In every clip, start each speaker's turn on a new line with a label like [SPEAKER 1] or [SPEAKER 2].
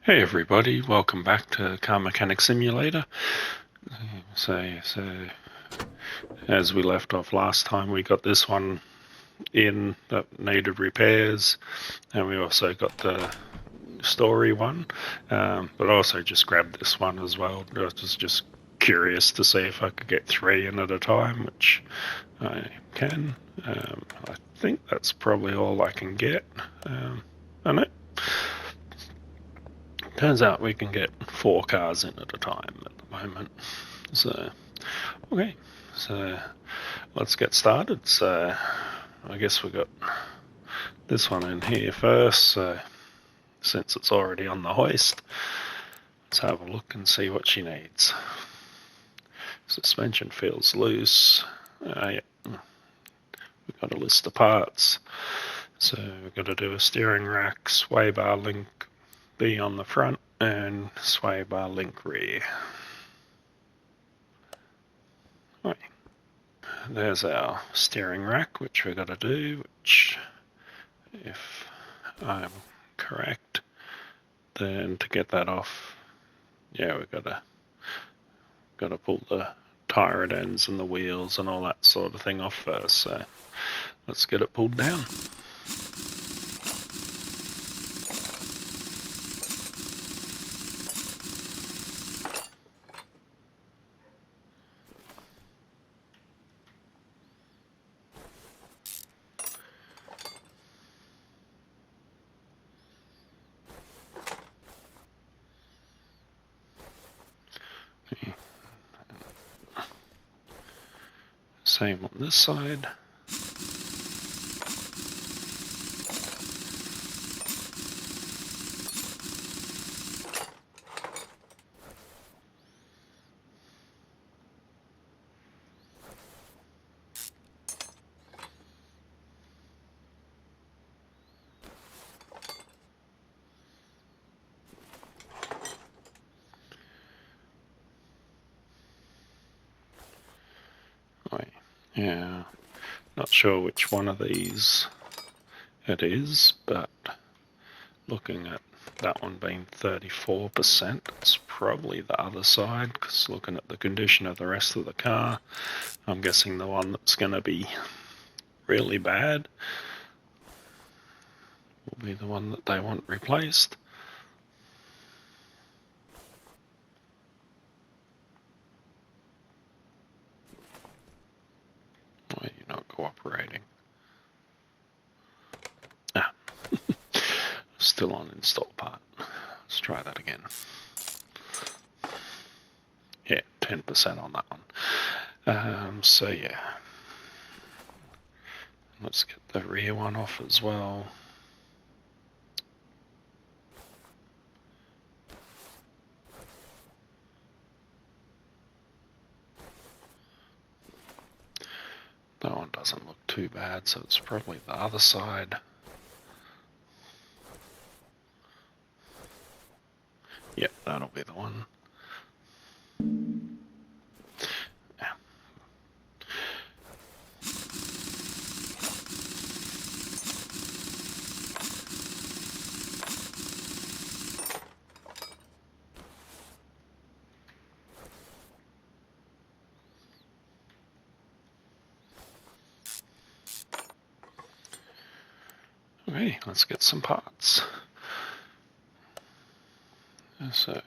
[SPEAKER 1] Hey everybody, welcome back to Car Mechanic Simulator. So as we left off last time, we got this one in that needed repairs, and we also got the story one, but I also just grabbed this one as well. I was just curious to see if I could get 3 in at a time, which I can. I think that's probably all I can get. I know. Turns out we can get 4 cars in at a time at the moment. So, okay, so let's get started. So, I guess we got this one in here first. So, since it's already on the hoist, let's have a look and see what she needs. Suspension feels loose. Yeah. We've got a list of parts. So, we've got to do a steering rack, sway bar link B on the front, and sway bar link rear. Right. There's our steering rack, which we've got to do, which, if I'm correct, then to get that off, yeah, we've got to pull the tyrant ends and the wheels and all that sort of thing off first. So let's get it pulled down. Same on this side. Right. Yeah, not sure which one of these it is, but looking at that one being 34%, it's probably the other side, because looking at the condition of the rest of the car, I'm guessing the one that's going to be really bad will be the one that they want replaced. Why are you not cooperating? Ah, still on install part. Let's try that again. Yeah, 10% on that one. So yeah, let's get the rear one off as well. That one doesn't look too bad, so it's probably the other side. Yep, that'll be the one. Yeah. Okay, let's get some parts. So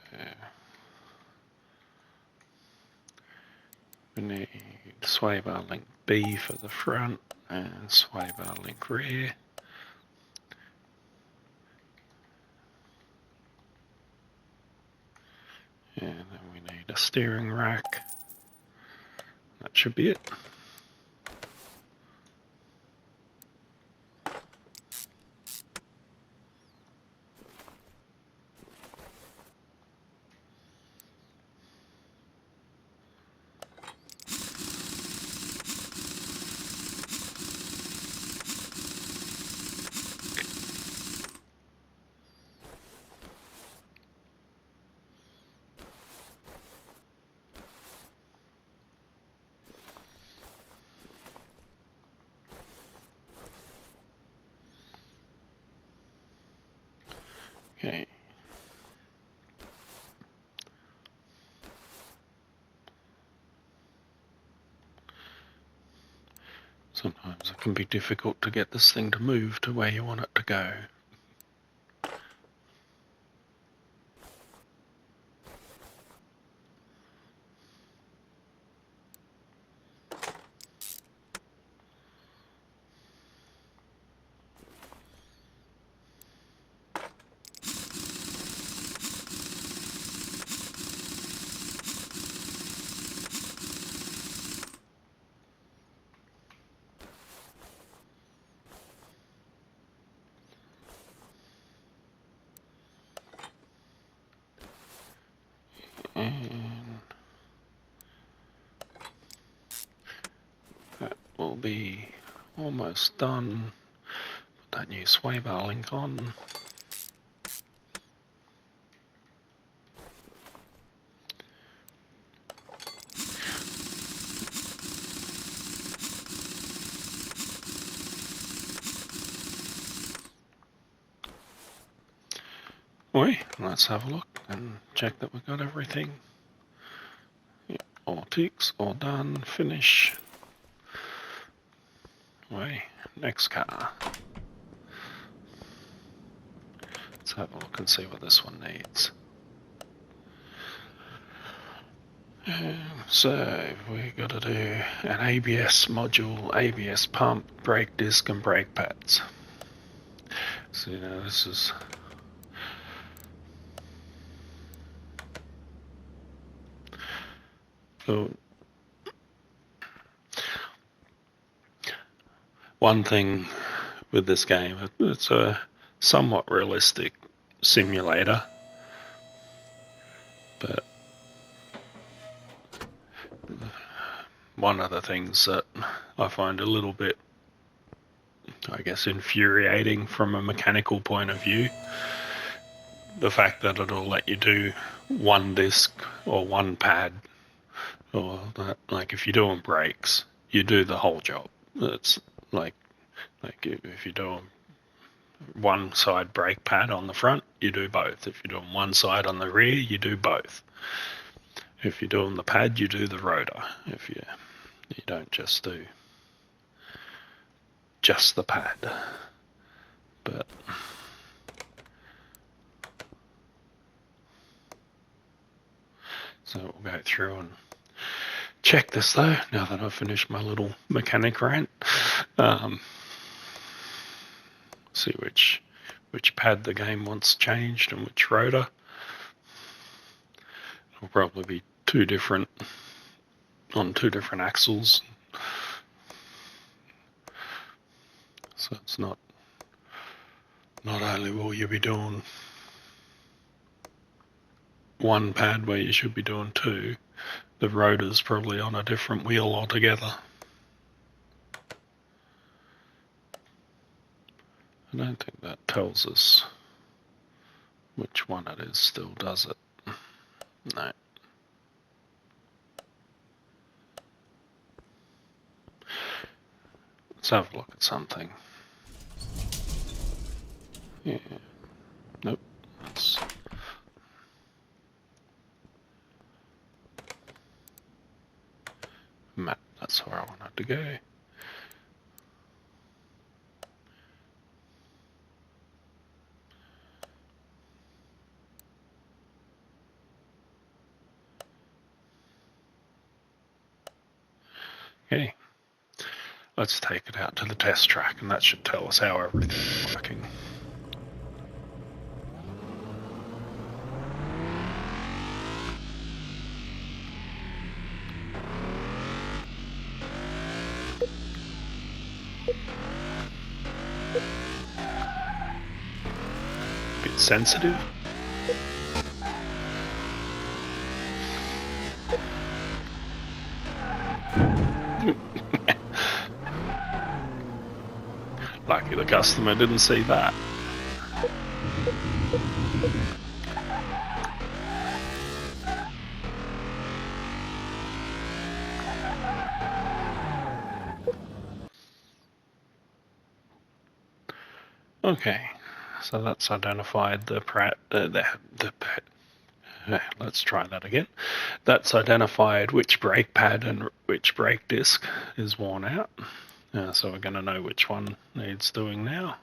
[SPEAKER 1] we need sway bar link B for the front and sway bar link rear. And then we need a steering rack. That should be it. Okay. Sometimes it can be difficult to get this thing to move to where you want it to go. And that will be almost done. Put that new sway bar link on. Let's have a look and check that we've got everything. Yeah, all ticks, all done, finish. Next car. Let's have a look and see what this one needs. So we got to do an ABS module, ABS pump, brake disc and brake pads. So this is so one thing with this game, it's a somewhat realistic simulator, but one of the things that I find a little bit, I guess, infuriating from a mechanical point of view, the fact that it'll let you do one disc or one pad, or that, like if you're doing brakes, you do the whole job. It's like if you're doing one side brake pad on the front, you do both. If you're doing one side on the rear, you do both. If you're doing the pad, you do the rotor. If you don't just do just the pad. But so we'll go through and check this though, now that I've finished my little mechanic rant. See which pad the game wants changed and which rotor. It'll probably be on two different axles. So it's not only will you be doing one pad where you should be doing two, the rotor's probably on a different wheel altogether. I don't think that tells us which one it is still, does it? No. Let's have a look at something. Yeah. Nope. That's map. That's where I wanted to go. Okay. Let's take it out to the test track, and that should tell us how everything's working. Bit sensitive. Lucky the customer didn't see that. Okay, so that's identified let's try that again. That's identified which brake pad and which brake disc is worn out. So we're going to know which one needs doing now.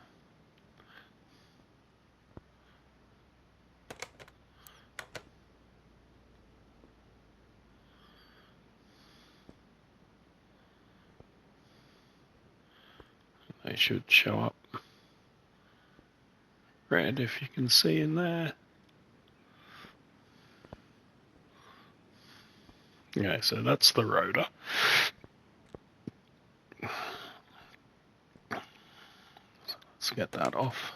[SPEAKER 1] They should show up red if you can see in there. Okay, so that's the rotor. Let's get that off.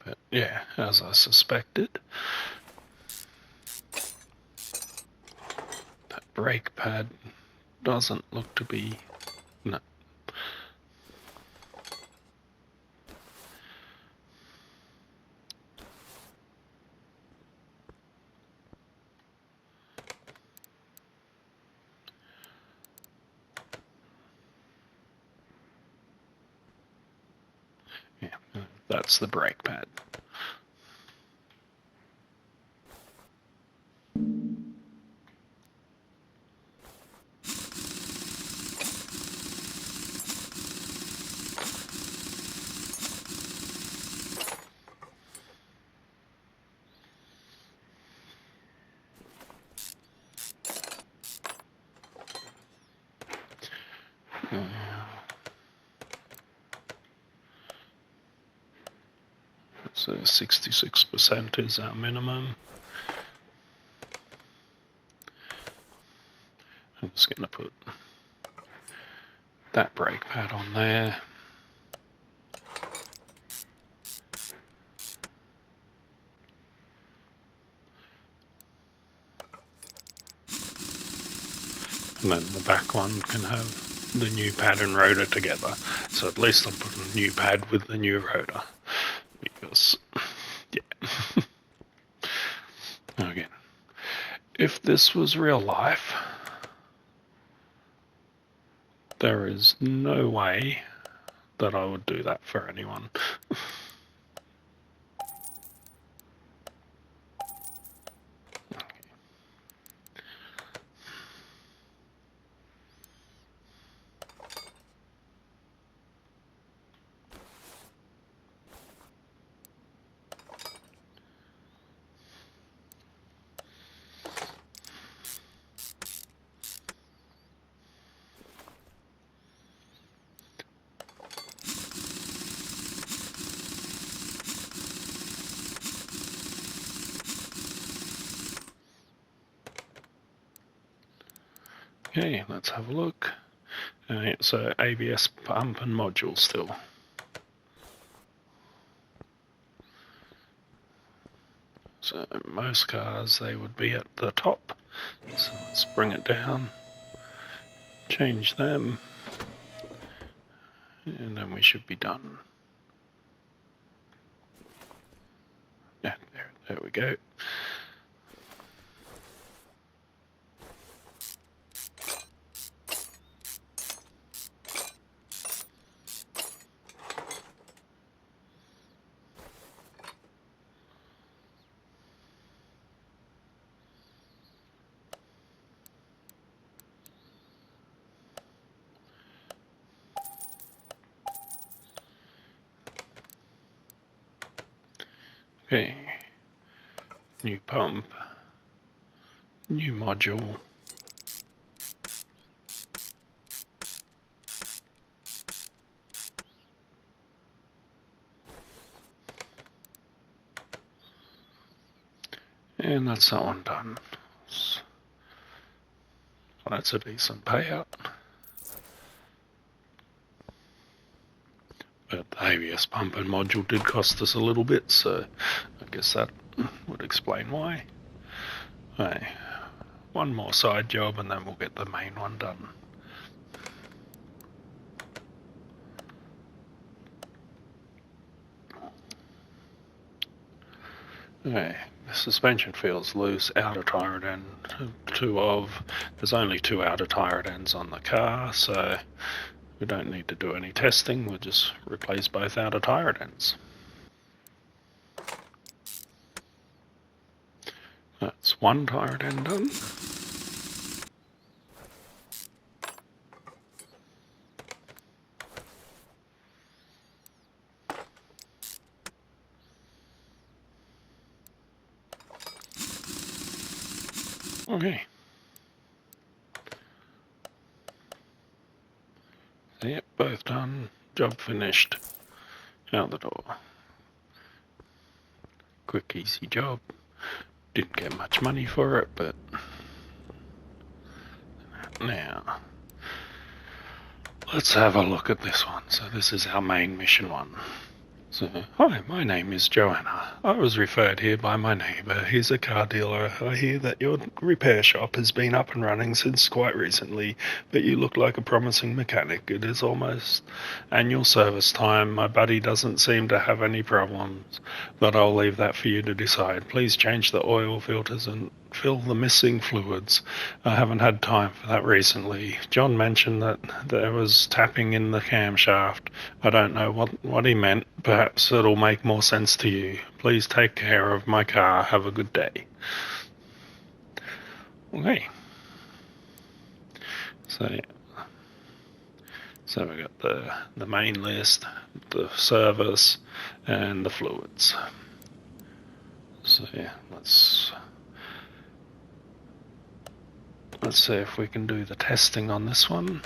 [SPEAKER 1] But yeah, as I suspected, that brake pad doesn't look to be... No. Yeah, that's the brake pad. So 66% is our minimum. I'm just going to put that brake pad on there. And then the back one can have the new pad and rotor together. So at least I'm putting a new pad with the new rotor. Because, yeah. Again, if this was real life, there is no way that I would do that for anyone. Okay, let's have a look. So ABS pump and module still. So most cars, they would be at the top. So let's bring it down, change them, and then we should be done. Yeah, there we go. Okay, new pump, new module. And that's that one done. Well, that's a decent payout. But the ABS pump and module did cost us a little bit, so I guess that would explain why. Right, one more side job and then we'll get the main one done. Okay, the suspension feels loose, outer tire end two of. There's only 2 outer tire ends on the car, so we don't need to do any testing. We'll just replace both outer tire ends. That's 1 tire end done. Okay. Yep, both done. Job finished. Out the door. Quick, easy job. Didn't get much money for it, but now let's have a look at this one. So this is our main mission one. So, hi, my name is Joanna. I was referred here by my neighbour. He's a car dealer. I hear that your repair shop has been up and running since quite recently, but you look like a promising mechanic. It is almost annual service time. My buddy doesn't seem to have any problems, but I'll leave that for you to decide. Please change the oil filters and fill the missing fluids. I haven't had time for that recently. John mentioned that there was tapping in the camshaft. I don't know what he meant. Perhaps it'll make more sense to you. Please take care of my car. Have a good day. Okay. So we got the main list, the service, and the fluids. So yeah, let's see if we can do the testing on this one.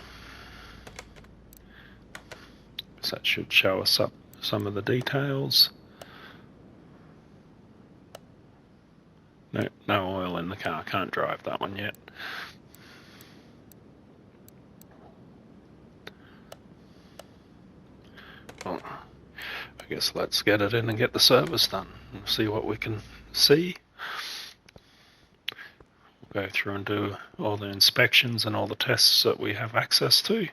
[SPEAKER 1] So that should show us up some of the details. No oil in the car, can't drive that one yet. Well, I guess let's get it in and get the service done and see what we can see. We'll go through and do all the inspections and all the tests that we have access to.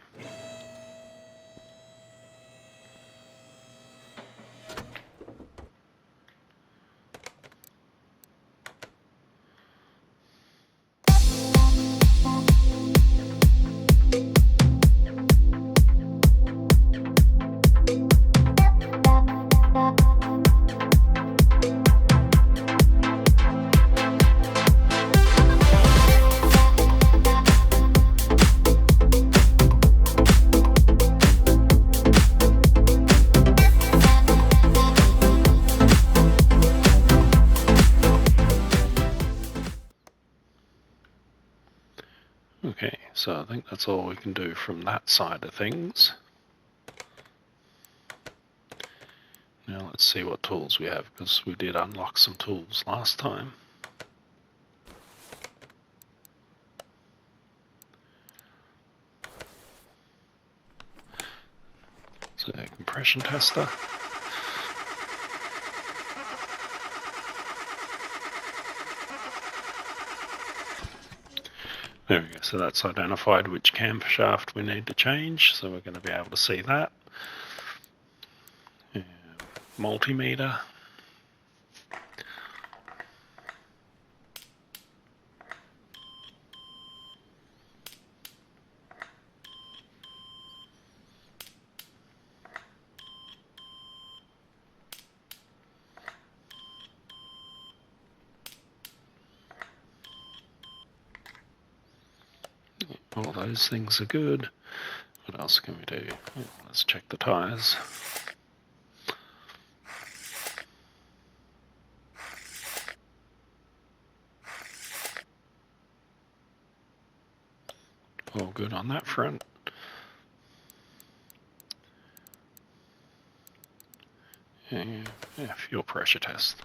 [SPEAKER 1] Okay, so I think that's all we can do from that side of things. Now let's see what tools we have, because we did unlock some tools last time. So compression tester. There we go, so that's identified which camshaft we need to change, so we're going to be able to see that. Multimeter. All those things are good. What else can we do? Let's check the tires. All good on that front. Yeah, fuel pressure test.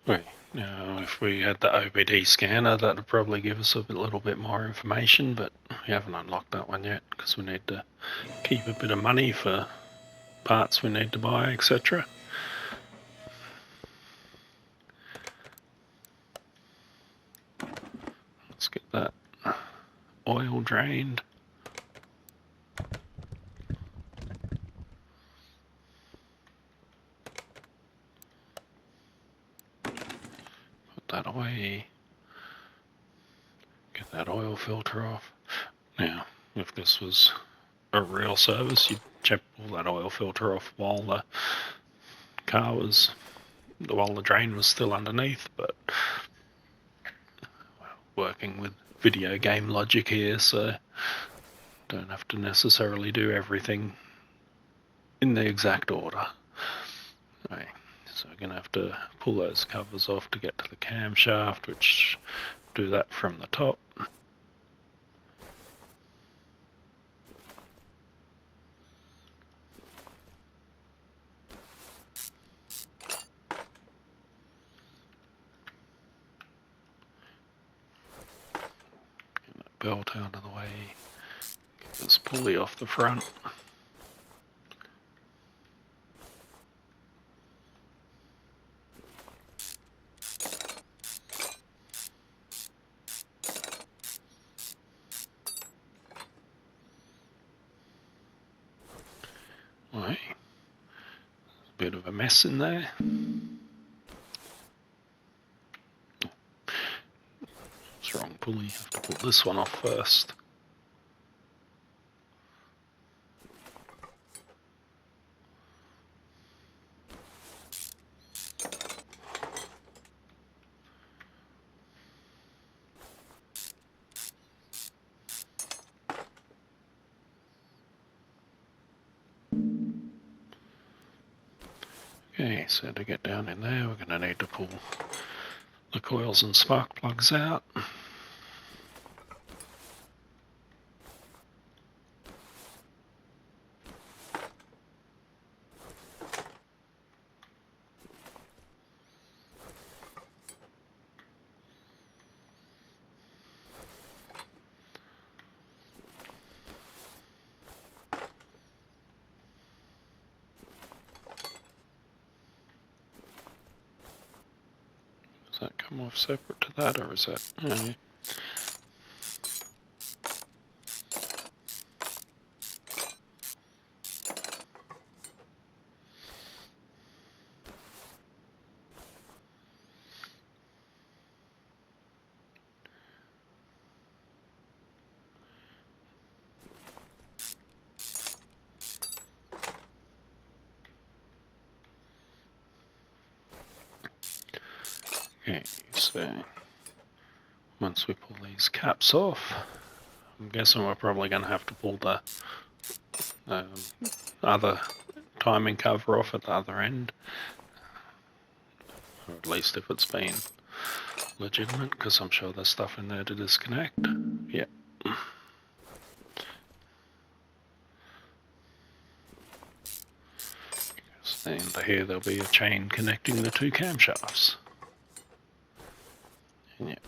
[SPEAKER 1] Right. Now, if we had the OBD scanner, that would probably give us a little bit more information, but we haven't unlocked that one yet because we need to keep a bit of money for parts we need to buy, etc. oil drained. Put that away. Get that oil filter off. Now, if this was a real service, you'd check all that oil filter off while the drain was still underneath, but working with video game logic here, so don't have to necessarily do everything in the exact order. Right, so we're going to have to pull those covers off to get to the camshaft, which do that from the top. Get that belt out of the way. Get this pulley off the front. Right, a bit of a mess in there. It's wrong pulley, have to pull this one off first. Okay, so to get down in there, we're going to need to pull the coils and spark plugs out. Does that come off separate to that, or is that... Okay, so once we pull these caps off, I'm guessing we're probably going to have to pull the other timing cover off at the other end, or at least if it's been legitimate, because I'm sure there's stuff in there to disconnect. Yep. So under here there'll be a chain connecting the two camshafts. Yep.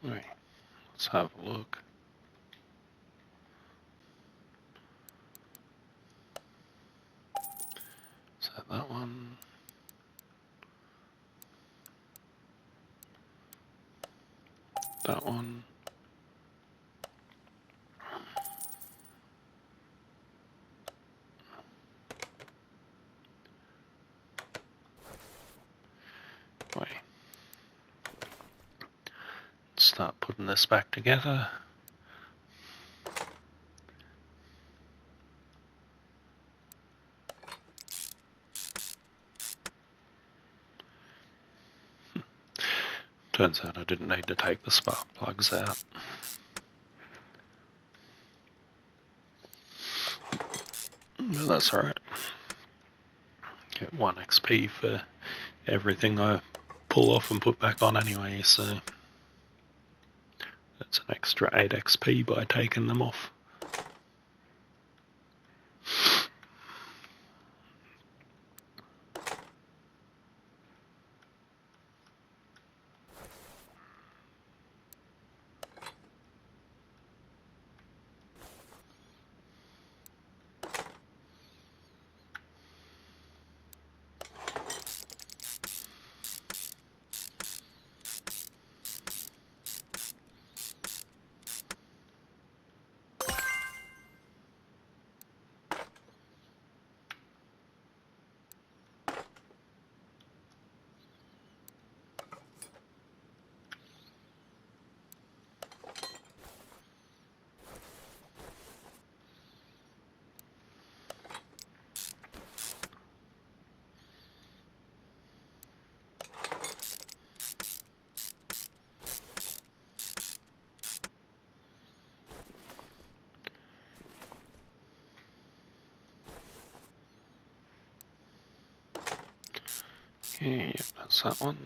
[SPEAKER 1] Right, let's have a look. Is that one? That one? Wait. Start putting this back together. Turns out I didn't need to take the spark plugs out. But that's alright. Get 1 XP for everything I pull off and put back on anyway, so that's an extra 8 XP by taking them off. Yeah, that's that one.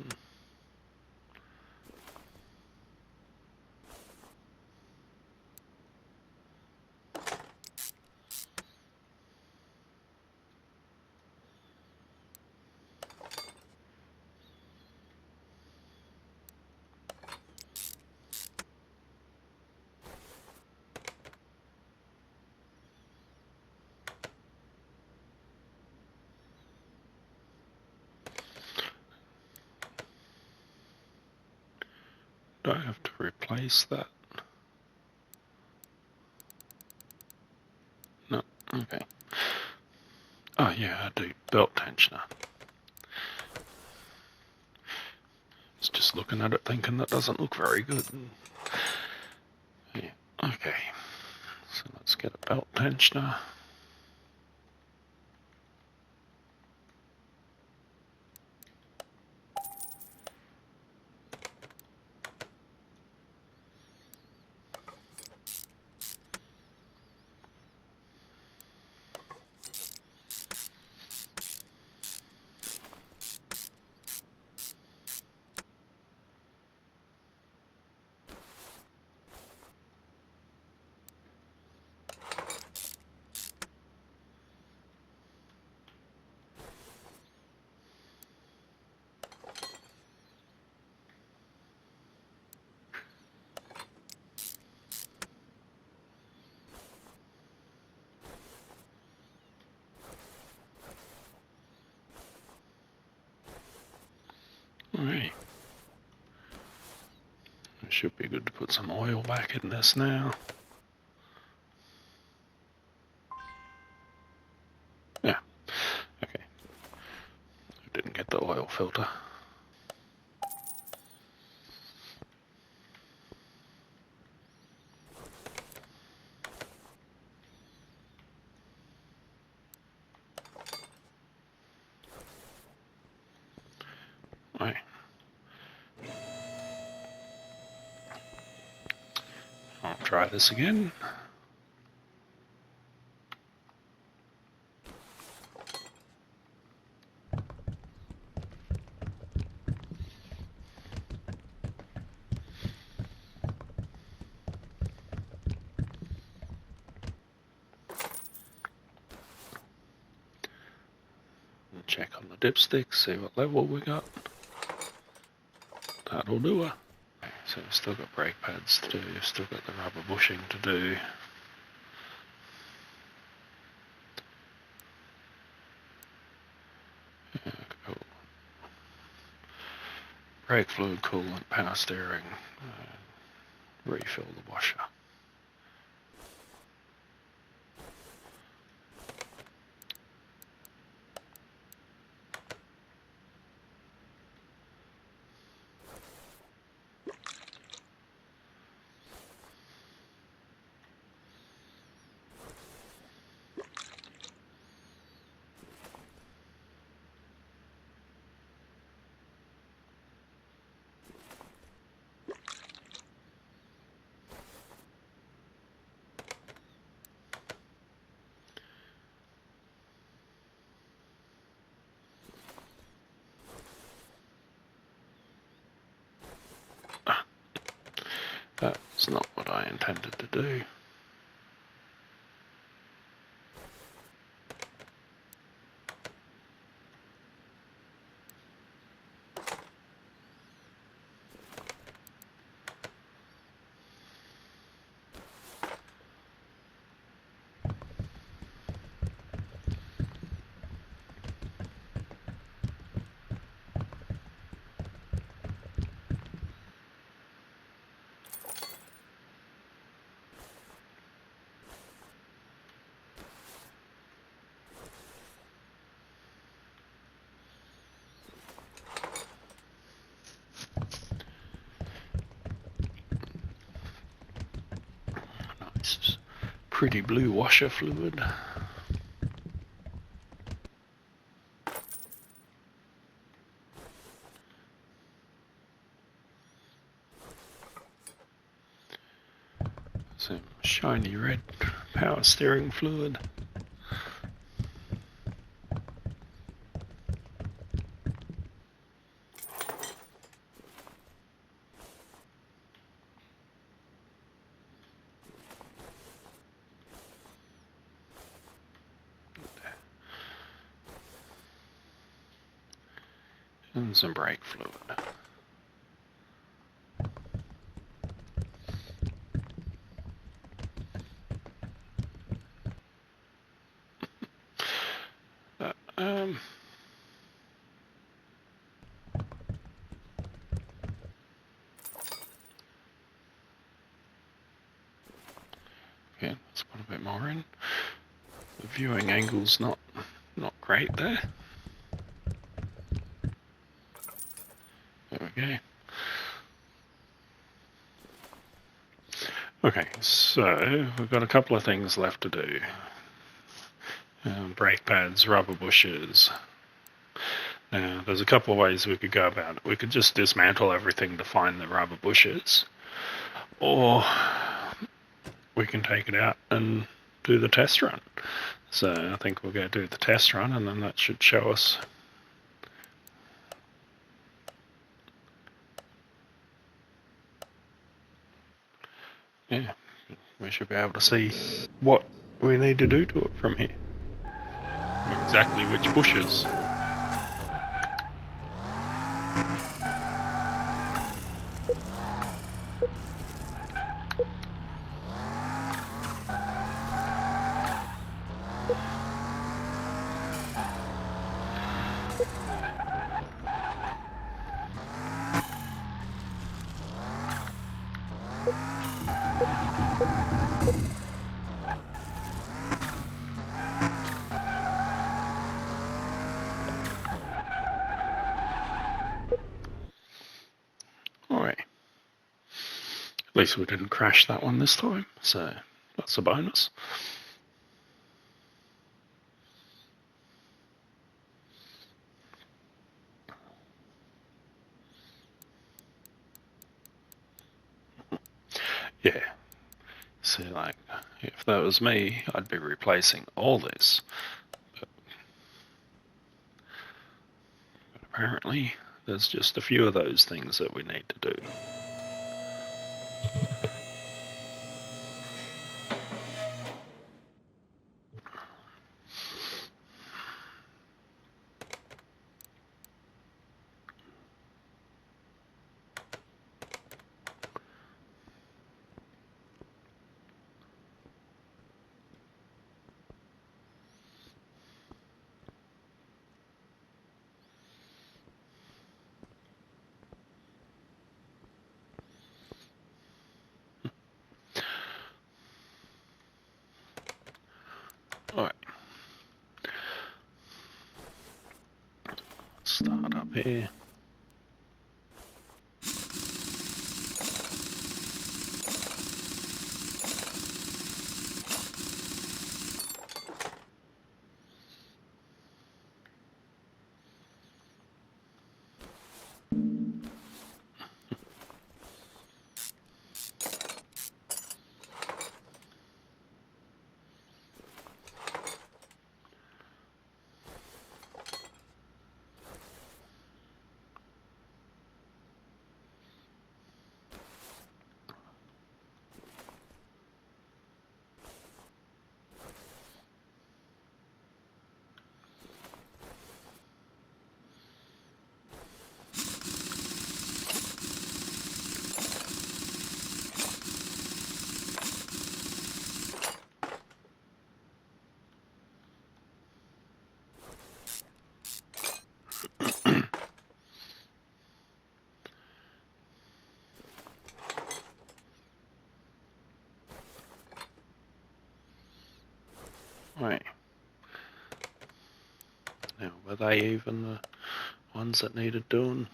[SPEAKER 1] Do I have to replace that? No, okay. Oh yeah, I do. Belt tensioner. It's just looking at it thinking that doesn't look very good. Yeah, okay. So let's get a belt tensioner. Alright. It should be good to put some oil back in this now. Yeah, okay. I didn't get the oil filter. Right. I'll try this again. Check on the dipstick, see what level we got. That'll do it. So we've still got brake pads to do, we've still got the rubber bushing to do. Cool. Brake fluid, coolant, power steering, refill the washer. That's not what I intended to do. Nice, pretty blue washer fluid. Some shiny red power steering fluid. And some brake fluid. Okay, let's put a bit more in. The viewing angle's not great there. There we go. Okay, so we've got a couple of things left to do. Brake pads, rubber bushes. Now, there's a couple of ways we could go about it. We could just dismantle everything to find the rubber bushes, or we can take it out and do the test run. So I think we'll go do the test run, and then that should show us. Yeah, we should be able to see what we need to do to it from here. Exactly which bushes. Alright. At least we didn't crash that one this time, so that's a bonus. Yeah. See, like, if that was me, I'd be replacing all this. But apparently, there's just a few of those things that we need to do. Alright. Start up here. Right. Now, were they even the ones that needed doing?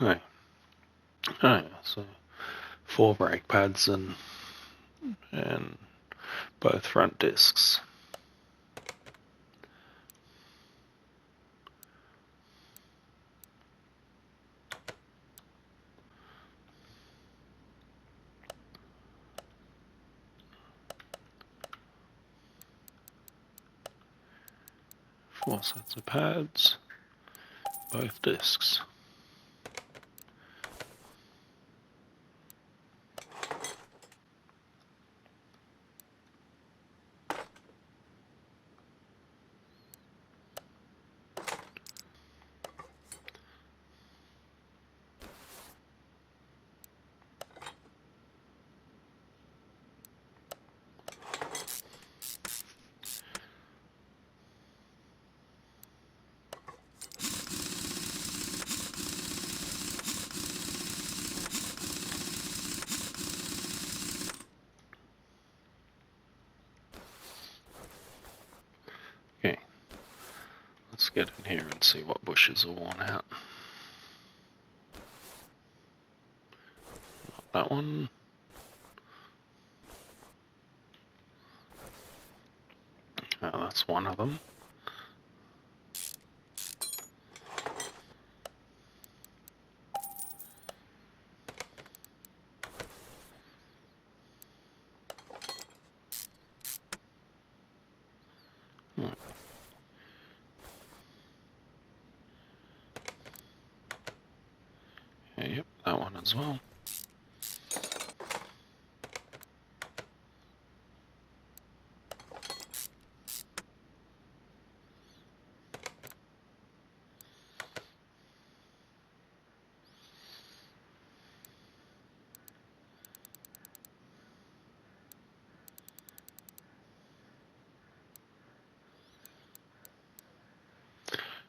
[SPEAKER 1] Right. Oh, so 4 brake pads and both front discs. 4 sets of pads, both discs. Okay, let's get in here and see what bushes are worn out. Not that one. Oh, that's one of them. Yep, that one as well.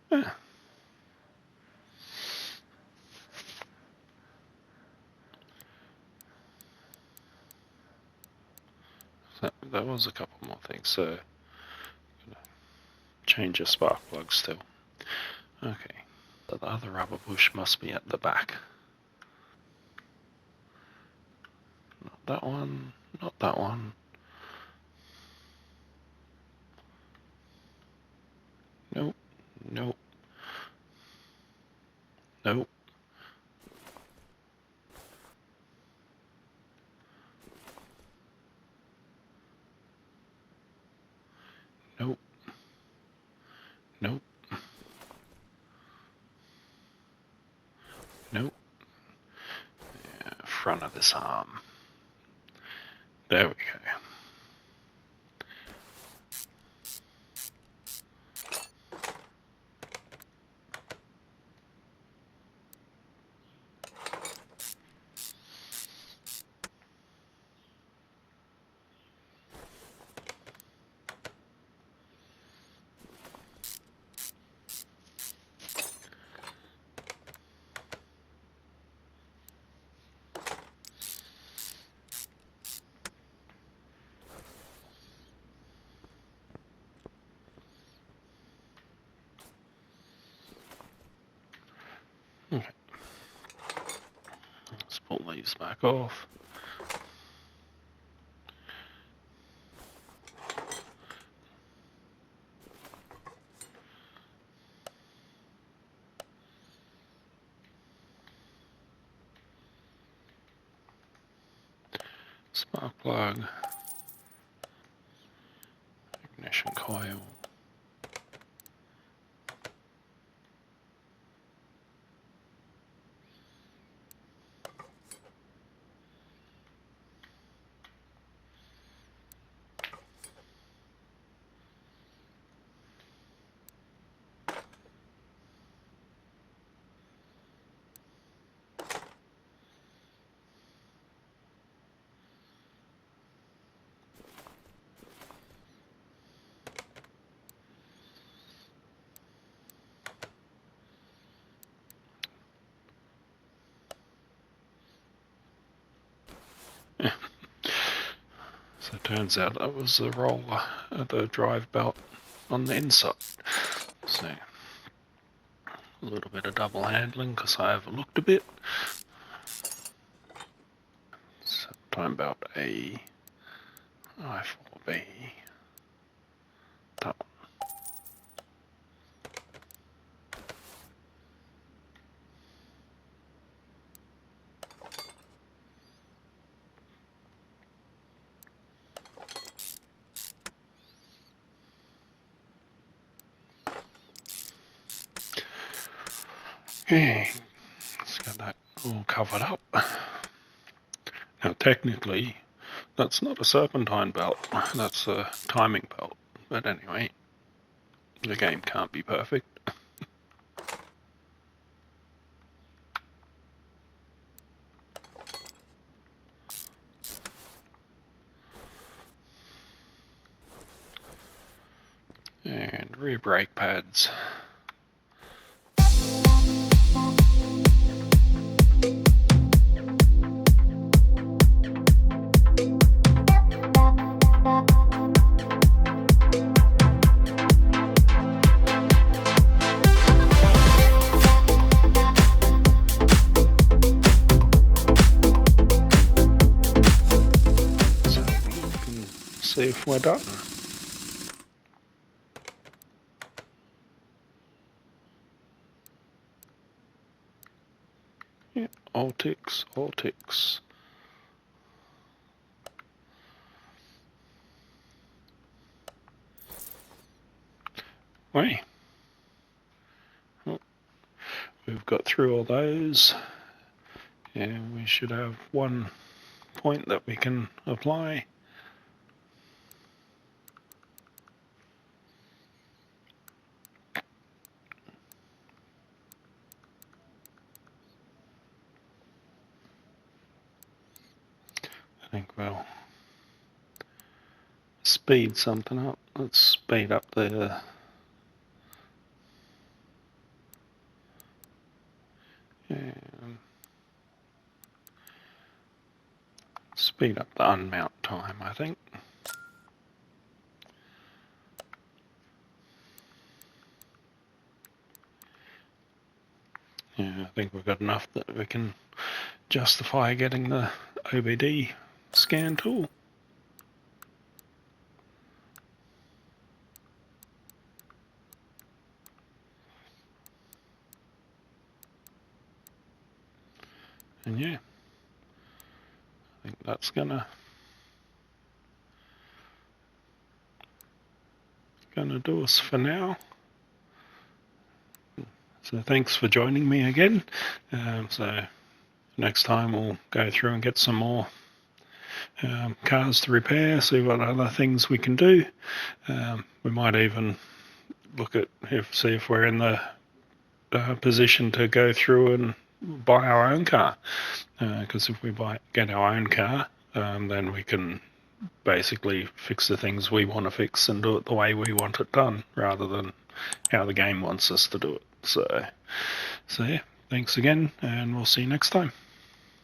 [SPEAKER 1] Yeah. So there was a couple more things, so change your spark plug still. Okay, so the other rubber bush must be at the back. Not that one, not that one. Nope, nope, nope. Nope, nope, nope. Yeah, front of this arm. There we go. Okay. Let's pull these back off. Spark plug. Ignition coil. So it turns out that was the roller, the drive belt on the inside. So a little bit of double handling because I overlooked a bit. So time belt A, I4B, that one. Yeah, let's get that all covered up. Now technically, that's not a serpentine belt, that's a timing belt. But anyway, the game can't be perfect. And rear brake pads. So we can see if we're done. Yeah, all ticks, all ticks. Right. Well, we've got through all those, and we should have one point that we can apply. I think we'll speed something up. Let's speed up the speed up the unmount time, I think. Yeah, I think we've got enough that we can justify getting the OBD scan tool. And yeah, I think that's gonna do us for now. So thanks for joining me again. So next time we'll go through and get some more cars to repair, see what other things we can do. We might even look at see if we're in the position to go through and buy our own car. Because if we get our own car, then we can basically fix the things we want to fix and do it the way we want it done, rather than how the game wants us to do it. So yeah, thanks again, and we'll see you next time.